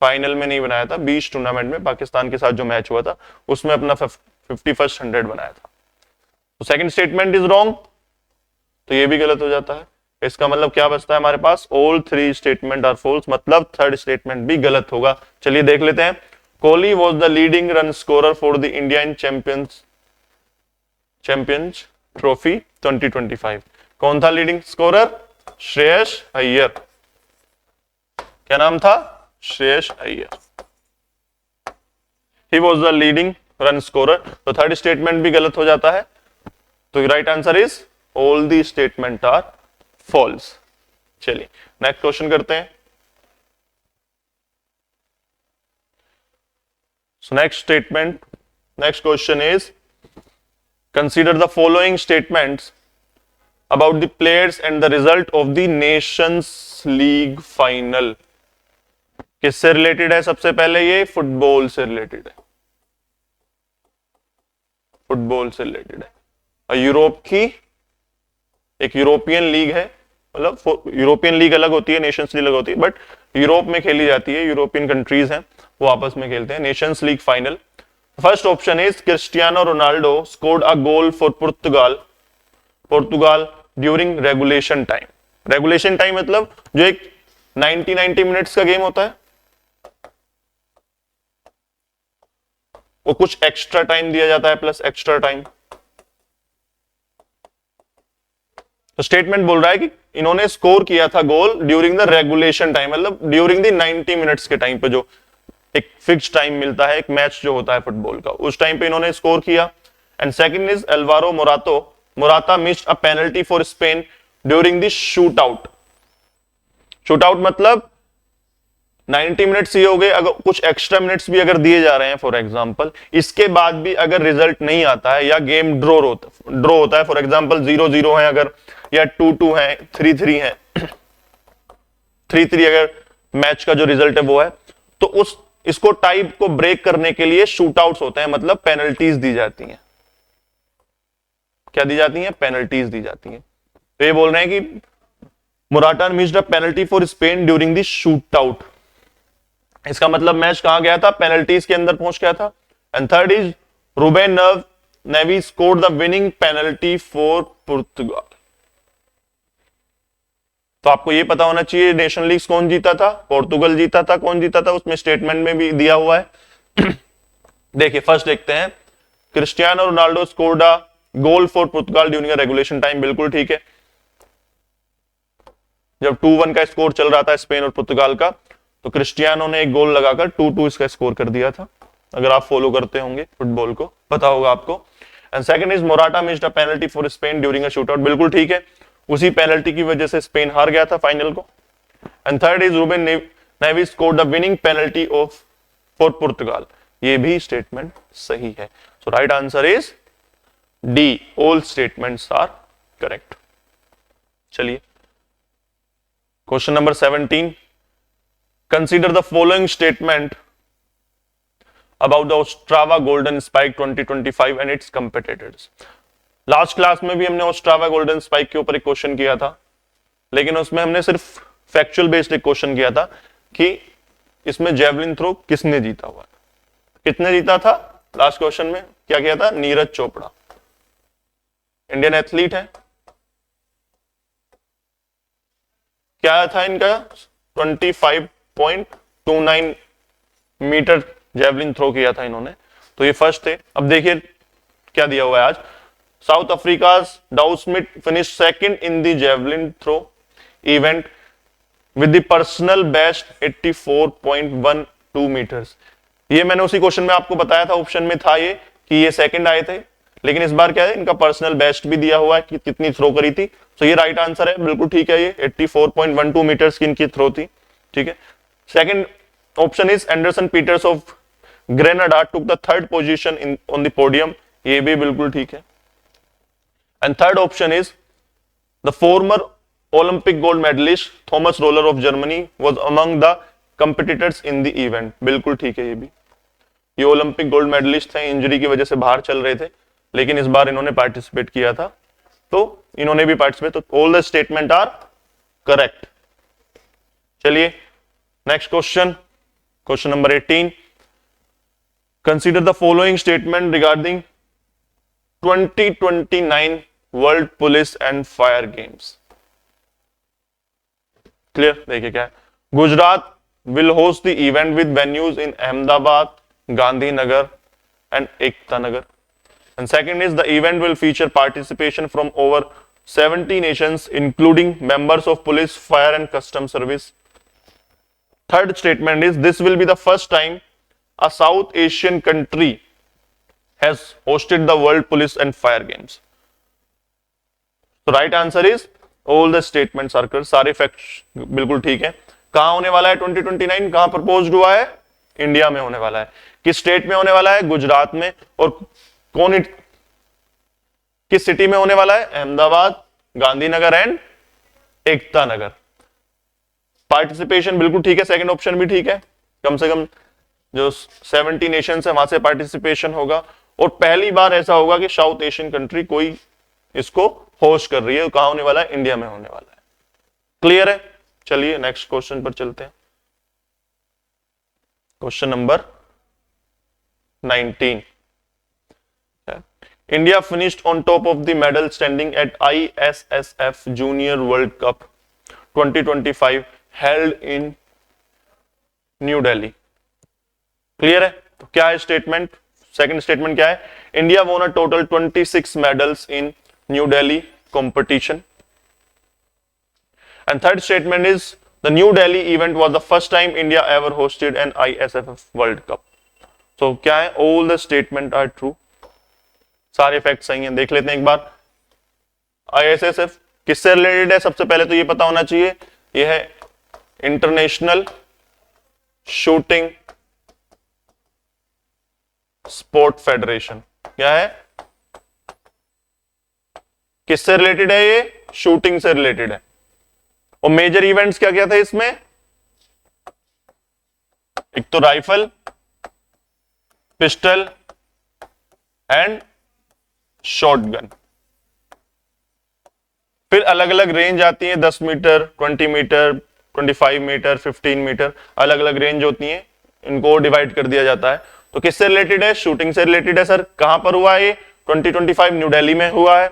फाइनल में नहीं बनाया था। 20 टूर्नामेंट में पाकिस्तान के साथ जो मैच हुआ था उसमें अपना 51st 100 बनाया था। तो सेकंड स्टेटमेंट इज रॉन्ग, तो ये भी गलत हो जाता है। इसका मतलब क्या बचता है हमारे पास, ऑल 3 स्टेटमेंट आर फॉल्स, मतलब थर्ड स्टेटमेंट भी गलत होगा। चलिए देख लेते हैं। Kohli was the leading run scorer for the Indian champions trophy 2025। कौन था लीडिंग स्कोरर, श्रेयस अय्यर। क्या नाम था, Shreyas Iyer. He was the leading run scorer, तो थर्ड स्टेटमेंट भी गलत हो जाता है। तो right answer is all the statement are false. चलिए नेक्स्ट क्वेश्चन करते हैं। So next question is consider the following statements about the players and the result of the nations league final. किससे रिलेटेड है, सबसे पहले ये फुटबॉल से रिलेटेड है। फुटबॉल से रिलेटेड है। और यूरोप की एक यूरोपियन लीग है, मतलब यूरोपियन लीग अलग होती है, नेशंस लीग अलग होती है, बट यूरोप में खेली जाती है, यूरोपियन कंट्रीज हैं वो आपस में खेलते हैं, Nations league final. First option is Cristiano Ronaldo scored a goal for Portugal during regulation time. Regulation time मतलब जो एक 90 मिनट्स का गेम होता है, वो कुछ एक्स्ट्रा टाइम दिया जाता है प्लस एक्स्ट्रा टाइम। तो स्टेटमेंट बोल रहा है कि इन्होंने स्कोर किया था गोल ड्यूरिंग द रेगुलेशन टाइम, मतलब ड्यूरिंग द 90 मिनट्स के टाइम पे, जो एक फिक्स टाइम मिलता है एक मैच जो होता है फुटबॉल का, उस टाइम पे इन्होंने स्कोर किया। And second is Alvaro Morata missed a penalty for Spain during the shootout. Shootout मतलब 90 मिनट्स ये हो गए, अगर कुछ एक्स्ट्रा मिनट्स भी अगर दिए जा रहे हैं फॉर एग्जांपल, इसके बाद भी अगर रिजल्ट नहीं आता है या गेम ड्रॉ होता है, फॉर एग्जांपल 0-0 है अगर, या 2-2 है, 3-3 है, 3-3 अगर मैच का जो रिजल्ट है वो है, तो इसको टाइप को ब्रेक करने के लिए शूट आउट्स होते हैं, मतलब पेनल्टीज दी जाती हैं। क्या दी जाती हैं? पेनल्टीज दी जाती हैं। तो ये बोल रहे हैं कि Morata missed a penalty for Spain during the shoot out. इसका मतलब मैच कहां गया था? पेनल्टीज के अंदर पहुंच गया था। And third is Ruben Neves scored the winning penalty for Portugal. तो आपको ये पता होना चाहिए नेशनल लीग कौन जीता था, पोर्तुगल जीता था, कौन जीता था उसमें स्टेटमेंट में भी दिया हुआ है। देखिए फर्स्ट देखते हैं, Cristiano Ronaldo scored a goal for Portugal during a regulation time, बिल्कुल ठीक है। जब 2-1 का स्कोर चल रहा था स्पेन और पुर्तगाल का, तो क्रिस्टियानो ने एक गोल लगाकर 2-2 इसका स्कोर कर दिया था। अगर आप फॉलो करते होंगे फुटबॉल को पता होगा आपको। And second is Morata missed a penalty for Spain during a shootout, बिल्कुल ठीक है, उसी पेनल्टी की वजह से स्पेन हार गया था फाइनल को। And third is Ruben Neves scored the winning penalty for Portugal, ये भी स्टेटमेंट सही है। So right answer is D, all statements are correct. चलिए question number 17, consider the following statement about the Ostrava Golden Spike 2025 and its competitors। Last class में भी हमने ओस्ट्रावा गोल्डन स्पाइक के ऊपर एक क्वेश्चन किया था, लेकिन उसमें हमने सिर्फ फैक्चुअल बेस्ड एक क्वेश्चन किया था कि इसमें जेवलिन थ्रो किसने जीता हुआ है। कितने जीता था? लास्ट क्वेश्चन में क्या किया था? नीरज चोपड़ा, इंडियन एथलीट है। क्या था इनका? 25.29 मीटर जेवलिन थ्रो किया था इन्होंने, तो ये फर्स्ट थे। अब देखिए क्या दिया हुआ है आज, South Africa Douw Smith finish second in the javelin throw event with the personal best 84.12 metres. ये मैंने उसी क्वेश्चन में आपको बताया था, ऑप्शन में था ये कि ये सेकंड आए थे, लेकिन इस बार क्या है, इनका पर्सनल बेस्ट भी दिया हुआ है कि कितनी थ्रो करी थी। तो ये राइट आंसर है, बिल्कुल ठीक है, ये 84.12 मीटर्स की इनकी थ्रो थी, ठीक है। Second option is Anderson Peters of Grenada took the third position in on the podium, ये भी बिल्कुल ठीक है। And third option is the former Olympic gold medallist Thomas Rohler of Germany was among the competitors in the event, बिल्कुल ठीक है ये भी। ये ओलंपिक गोल्ड मेडलिस्ट थे, इंजरी की वजह से बाहर चल रहे थे, लेकिन इस बार इन्होंने पार्टिसिपेट किया था, तो इन्होंने भी पार्टिसिपेट, तो all the statement are correct. चलिए next question, question number 18, consider the following statement regarding 2029 world police and fire games. Clear? देखिए क्या है, Gujarat will host the event with venues in Ahmedabad, Gandhinagar and Ekta Nagar. And second is the event will feature participation from over 70 nations including members of police, fire and custom service. Third statement is this will be the first time a South Asian country has hosted the World Police and Fire Games. So right answer is all the statements are correct, सारे फैक्ट्स बिल्कुल ठीक है। कहां होने वाला है 2029? कहां प्रपोज्ड हुआ है? इंडिया में होने वाला है। किस स्टेट में होने वाला है? गुजरात में। और किस सिटी में होने वाला है? अहमदाबाद, गांधीनगर एंड एकता नगर। पार्टिसिपेशन बिल्कुल ठीक है, सेकंड ऑप्शन भी ठीक है, कम से कम जो 70 नेशंस है वहां से पार्टिसिपेशन होगा। और पहली बार ऐसा होगा कि साउथ एशियन कंट्री कोई इसको होस्ट कर रही है। कहां होने वाला है? इंडिया में होने वाला है। क्लियर है? चलिए नेक्स्ट क्वेश्चन पर चलते हैं। Question number 19। India finished on top of the medal standing at ISSF Junior World Cup 2025 held in new Delhi. Clear है? तो क्या है स्टेटमेंट? सेकंड स्टेटमेंट क्या है? India won a total 26 medals in New Delhi competition. And third statement is the New Delhi event was the first time India ever hosted an ISSF world cup. तो क्या है? All the statement are true, सारे फैक्ट सही हैं। देख लेते हैं एक बार। ISSF किससे रिलेटेड है? सबसे पहले तो ये पता होना चाहिए, ये है इंटरनेशनल शूटिंग स्पोर्ट फेडरेशन। क्या है? किससे रिलेटेड है? ये शूटिंग से रिलेटेड है। और मेजर इवेंट्स क्या क्या थे इसमें? एक तो राइफल, पिस्टल एंड शॉटगन। फिर अलग अलग रेंज आती है, 10 मीटर, 20 मीटर, 25 मीटर, 15 मीटर, अलग अलग रेंज होती है, इनको डिवाइड कर दिया जाता है। तो किससे रिलेटेड है? शूटिंग से रिलेटेड है। सर कहां पर हुआ है? 2025 न्यू दिल्ली में हुआ है।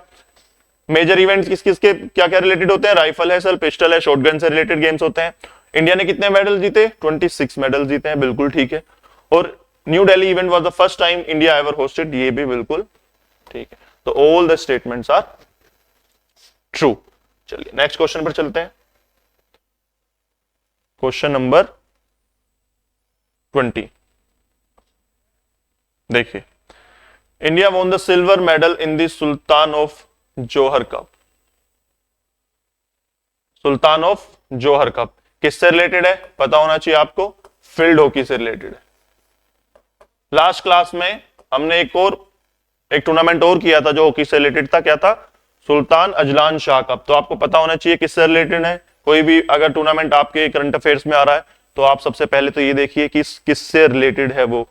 मेजर इवेंट्स किस किसके क्या क्या रिलेटेड होते हैं? राइफल है सर, पिस्टल है, शॉटगन से रिलेटेड गेम्स होते हैं। इंडिया ने कितने मेडल जीते? 26 मेडल जीते हैं, बिल्कुल ठीक है। और New Delhi event was the first time India ever hosted, ये भी बिल्कुल ठीक है। तो all the statements are true. चलिए नेक्स्ट क्वेश्चन पर चलते हैं। Question number 20। देखिए, India won the silver medal in the Sultan of Johor cup. Sultan of Johor cup किससे रिलेटेड है? पता होना चाहिए आपको, फील्ड हॉकी से रिलेटेड है। लास्ट क्लास में हमने एक टूर्नामेंट और किया था जो हॉकी से रिलेटेड था। क्या था? Sultan Azlan Shah cup. तो आपको पता होना चाहिए किससे रिलेटेड है। कोई भी अगर टूर्नामेंट आपके करंट अफेयर्स में आ रहा है तो आप सबसे पहले तो ये देखिए कि किससे रिलेटेड है वो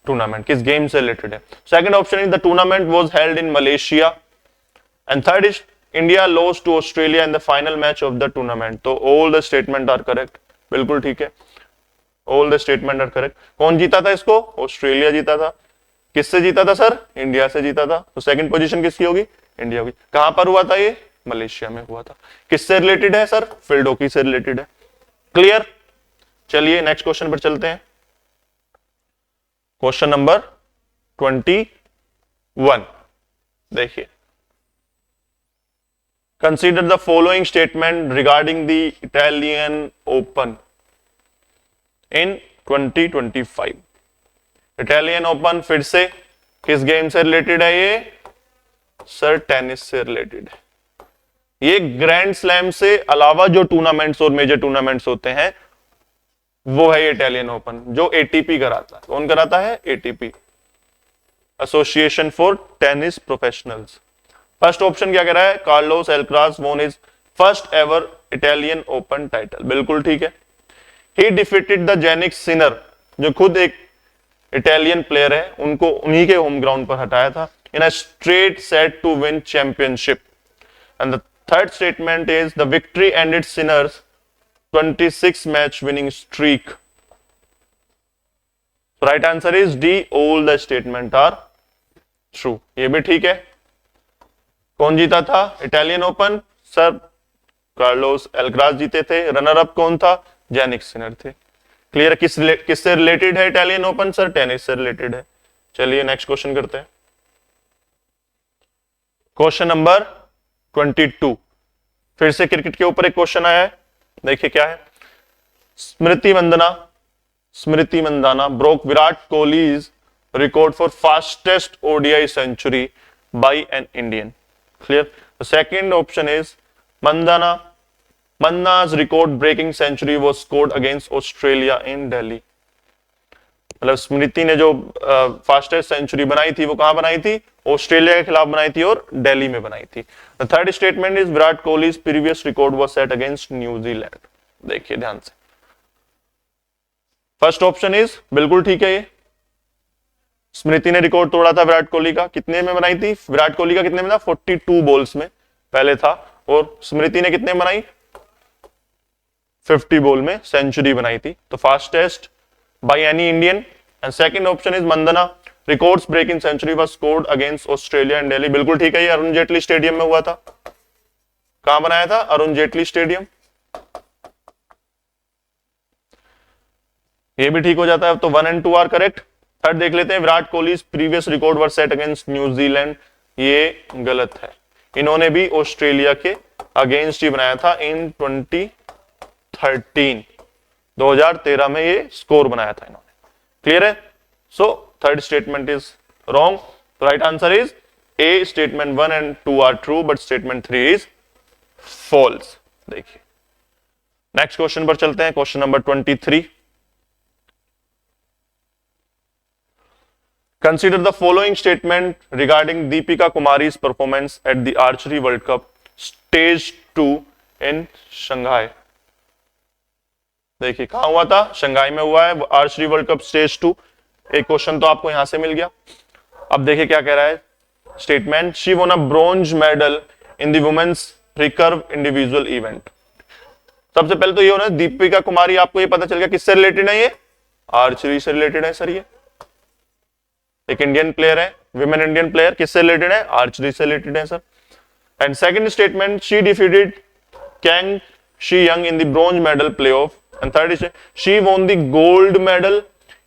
टूर्नामेंट, किस गेम से रिलेटेड है। Second option is the tournament was held in Malaysia. And third is India lost to Australia in the final match of the tournament. तो all the statement are correct, बिल्कुल ठीक है, all the statement are correct. कौन जीता था इसको? ऑस्ट्रेलिया जीता था। किससे जीता था सर? इंडिया से जीता था। तो सेकंड पोजीशन किसकी होगी? इंडिया होगी। कहां पर हुआ था ये? मलेशिया में हुआ था। किससे रिलेटेड है सर? फील्ड हॉकी से रिलेटेड है। क्लियर? चलिए नेक्स्ट क्वेश्चन पर चलते हैं। Question number 21। देखिए, consider the following statement regarding the Italian open in 2025। Italian open फिर से किस गेम से रिलेटेड है? ये सर टेनिस से रिलेटेड है। ये ग्रैंड स्लैम से अलावा जो टूर्नामेंट्स और मेजर टूर्नामेंट्स होते हैं वो है इटालियन ओपन, जो एटीपी कराता है। कौन कराता है? ATP, association for tennis professionals. First option क्या कह रहा है? कार्लोस एल्क्राज वोन his first ever Italian open title, बिल्कुल ठीक है। ही डिफीटेड द जेनिक सिनर, जो खुद एक इटालियन प्लेयर है, उनको उन्हीं के होम ग्राउंड पर हटाया था in a straight set to win championship. And the third statement is the victory ended Sinner's 26 match winning streak. Right answer is D, all the statement are true. ये भी ठीक है। कौन जीता था Italian open? Sir Carlos Alcaraz जीते थे। रनर अप कौन था? जेनिक सिनर थे। क्लियर? किससे रिलेटेड है इटालियन ओपन? सर टेनिस से रिलेटेड है। चलिए नेक्स्ट क्वेश्चन करते हैं। Question number 22। फिर से क्रिकेट के ऊपर एक क्वेश्चन आया है। देखिए क्या है। Smriti Mandhana broke Virat Kohli's record for fastest ODI century by an Indian. Clear? The second option is Manna's record breaking century was scored against Australia in Delhi। मतलब स्मृति ने जो फास्टेस्ट सेंचुरी बनाई थी वो कहां बनाई थी? ऑस्ट्रेलिया के खिलाफ बनाई थी और दिल्ली में बनाई थी। The third statement is Virat Kohli's previous record was set against New Zealand. देखिए ध्यान से, फर्स्ट ऑप्शन इज बिल्कुल ठीक है, ये स्मृति ने रिकॉर्ड तोड़ा था विराट कोहली का, कितने में बनाई थी? विराट कोहली का कितने में था? 42 बॉल्स में पहले था, और स्मृति ने कितने बनाई? 50 बॉल में सेंचुरी बनाई थी। तो fastest by any Indian. And second option is Mandhana, records breaking century was scored against Australia and Delhi. बिल्कुल ठीक है, ये अरुण जेटली स्टेडियम में हुआ था। कहां बनाया था? अरुण जेटली स्टेडियम। ये भी ठीक हो जाता है, तो 1 and 2 आर करेक्ट। थर्ड देख लेते हैं, विराट कोहली प्रीवियस रिकॉर्ड वर सेट अगेंस्ट न्यूजीलैंड। ये गलत है, इन्होंने भी ऑस्ट्रेलिया के अगेंस्ट ही बनाया था इन 2013 2013 में ये स्कोर बनाया था इन्होंने। क्लियर है? So third statement is wrong. Right answer is A, statement 1 and 2 are true but statement 3 is false. देखिए नेक्स्ट क्वेश्चन पर चलते हैं, question number 23। Consider the following statement regarding Deepika Kumari's performance at the Archery World Cup Stage 2 in Shanghai। देखिए कहां हुआ था? शंघाई में हुआ है आर्चरी वर्ल्ड कप स्टेज 2। एक क्वेश्चन तो आपको यहां से मिल गया। अब देखिए क्या कह रहा है statement, she won a bronze medal in the women's recurve individual event. सबसे पहले तो ये होना, दीपिका कुमारी, आपको ये पता चल गया किससे रिलेटेड है? ये आर्चरी से रिलेटेड है सर। ये एक इंडियन प्लेयर है, विमेन इंडियन प्लेयर, किससे रिलेटेड है? आर्चरी से रिलेटेड है sir. And second statement, she defeated Kang she young in the bronze medal playoff. And third, she won the gold medal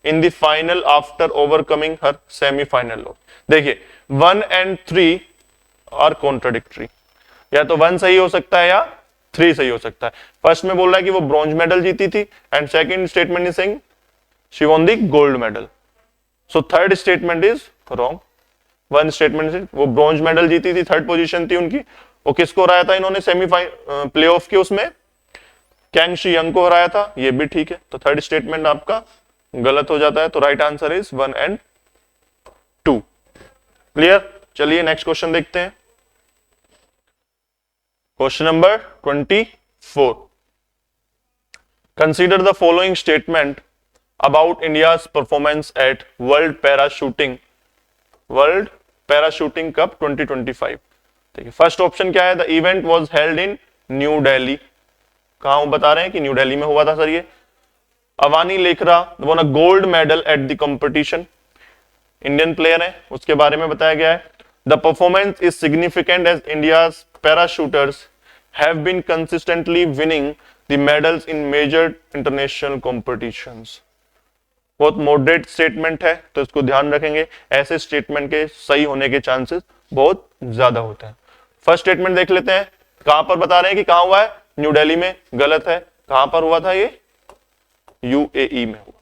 in the final after overcoming her semifinal loss. देखिए 1 and 3 आर कॉन्ट्राडिक्टरी, या तो 1 सही हो सकता है या 3 सही हो सकता है। फर्स्ट में बोल रहा है कि वो ब्रॉन्ज मेडल जीती थी, and second statement is saying she won the gold medal. So third statement is wrong. One statement से वो ब्रॉन्ज मेडल जीती थी, थर्ड पोजीशन थी उनकी, वो किसको हराया था इन्होंने सेमीफाइनल प्लेऑफ के? उसमें कैंग शी यंग को हराया था। ये भी ठीक है, तो थर्ड स्टेटमेंट आपका गलत हो जाता है। तो right answer is 1 and 2। Clear? चलिए नेक्स्ट क्वेश्चन देखते हैं, question number 24। Consider the following statement about India's performance at World Parachuting Cup 2025। देखिए फर्स्ट ऑप्शन क्या है? The event was held in New Delhi. कहां बता रहे हैं कि न्यू दिल्ली में हुआ था सर। ये Avani Lekhara won a gold medal at the competition, Indian player है, उसके बारे में बताया गया है। The performance is significant as India's parashooters have been consistently winning the medals in major international competitions. बहुत मॉडरेट स्टेटमेंट है, तो इसको ध्यान रखेंगे। ऐसे स्टेटमेंट के सही होने के चांसेस बहुत ज्यादा होते हैं। फर्स्ट स्टेटमेंट देख लेते हैं, कहां पर बता रहे हैं कि कहां हुआ है? न्यू दिल्ली में। गलत है, कहां पर हुआ था? ये यूएई में हुआ,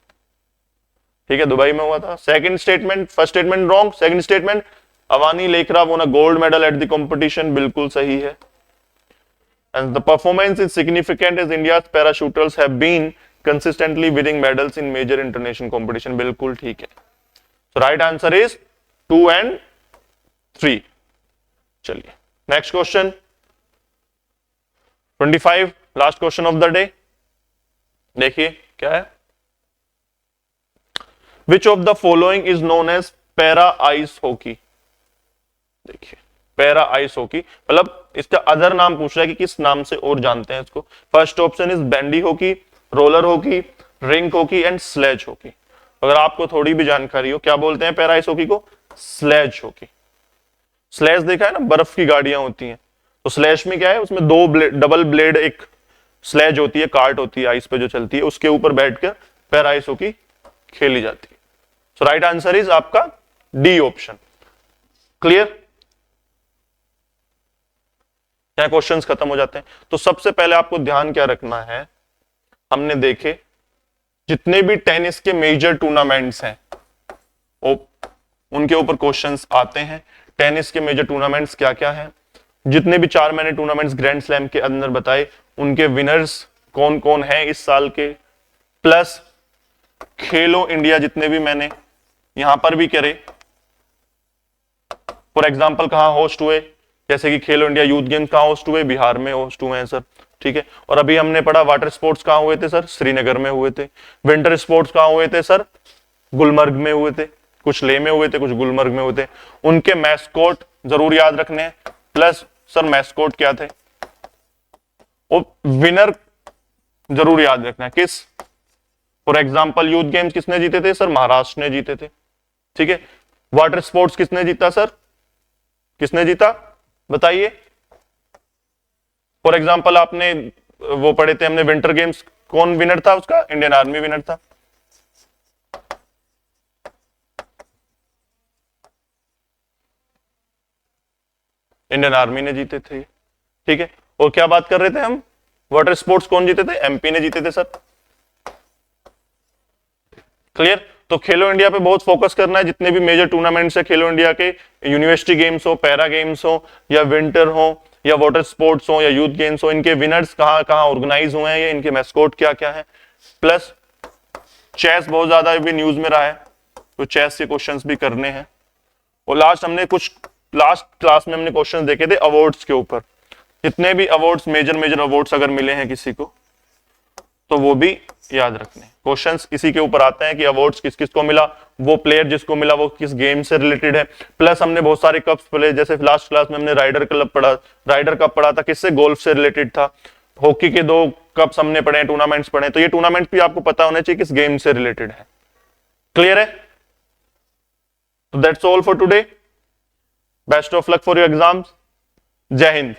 ठीक है, दुबई में हुआ था। Second statement, first statement wrong, second statement Avani Lekhara won a gold medal at the competition, बिल्कुल सही है। And the performance is significant as India's parashooters have been consistently winning medals in major international competition, बिल्कुल ठीक है। So right answer is 2 and 3। चलिए next question 25, last question of the day. देखिए क्या है, which of the following is known as para ice hockey. देखिए पैरा आइस हॉकी मतलब इसका अदर नाम पूछ रहा है कि किस नाम से और जानते हैं इसको। First option is bandy hockey, roller hockey, ring hockey and sledge hockey. अगर आपको थोड़ी भी जानकारी हो, क्या बोलते हैं पैरा आइस हॉकी को? Sledge hockey. स्लेज देखा है ना, बर्फ की गाड़ियां होती हैं, तो स्लेज में क्या है, उसमें दो डबल ब्लेड एक स्लेज होती है, कार्ट होती है आइस पे जो चलती है, उसके ऊपर बैठकर पैरा आइस हॉकी खेली जाती है। सो राइट आंसर इज आपका डी ऑप्शन। क्लियर? क्या क्वेश्चंस खत्म हो जाते हैं। तो सबसे पहले आपको ध्यान क्या रखना है, हमने देखे जितने भी टेनिस के मेजर टूर्नामेंट्स हैं उनके ऊपर क्वेश्चंस आते हैं। टेनिस के मेजर टूर्नामेंट्स क्या क्या हैं, जितने भी 4 मैंने टूर्नामेंट्स ग्रैंड स्लैम के अंदर बताए उनके विनर्स कौन कौन हैं इस साल के, प्लस खेलो इंडिया जितने भी मैंने यहां पर भी करे, फॉर एग्जांपल कहां होस्ट हुए, जैसे कि खेलो इंडिया यूथ गेम्स कहां होस्ट हुए, बिहार में होस्ट हुए हैं सर, ठीक है। और अभी हमने पढ़ा वाटर स्पोर्ट्स कहां हुए थे सर, श्रीनगर में हुए थे। विंटर स्पोर्ट्स कहां हुए थे सर, गुलमर्ग में हुए थे। कुछ लेह में हुए थे, कुछ गुलमर्ग में हुए थे, उनके मैस्कोट जरूर याद रखने हैं। प्लस सर मैस्कोट क्या थे, और विनर जरूर याद रखना है किस। फॉर एग्जाम्पल यूथ गेम्स किसने जीते थे सर, महाराष्ट्र ने जीते थे, ठीक है। वाटर स्पोर्ट्स किसने जीता सर, किसने जीता बताइए। फॉर एग्जाम्पल आपने वो पढ़े थे हमने विंटर गेम्स, कौन विनर था उसका, इंडियन आर्मी विनर था। इंडियन आर्मी ने जीते थे, ठीक है। और क्या बात कर रहे थे हम, वाटर स्पोर्ट्स कौन जीते थे, एमपी ने जीते थे सर। क्लियर। तो खेलो इंडिया पे बहुत फोकस करना है, जितने भी मेजर टूर्नामेंट्स है खेलो इंडिया के, यूनिवर्सिटी गेम्स हो, पैरा गेम्स हो, या विंटर हो, या वाटर स्पोर्ट्स हो, या यूथ गेम्स हो, इनके विनर्स कहाँ कहाँ ऑर्गेनाइज हुए हैं, या इनके मैस्कोट क्या क्या है। प्लस चेस बहुत ज्यादा भी न्यूज में रहा है, तो चेस के क्वेश्चंस भी करने हैं। और लास्ट क्लास में हमने क्वेश्चन देखे थे अवार्ड्स के ऊपर, जितने भी अवार्ड्स मेजर अवार्ड्स अगर मिले हैं किसी को तो वो भी याद रखने। क्वेश्चंस इसी के ऊपर आते हैं कि अवार्ड्स किस किस को मिला, वो प्लेयर जिसको मिला वो किस गेम से रिलेटेड है। प्लस हमने बहुत सारे कप्स पढ़े, जैसे लास्ट क्लास में हमने राइडर कप पढ़ा था, किससे, गोल्फ से रिलेटेड था। हॉकी के 2 कप्स हमने पढ़े, टूर्नामेंट्स पढ़े, तो ये टूर्नामेंट भी आपको पता होना चाहिए किस गेम से रिलेटेड है। क्लियर है। तो that's all for today, best of luck for your exams, जय हिंद।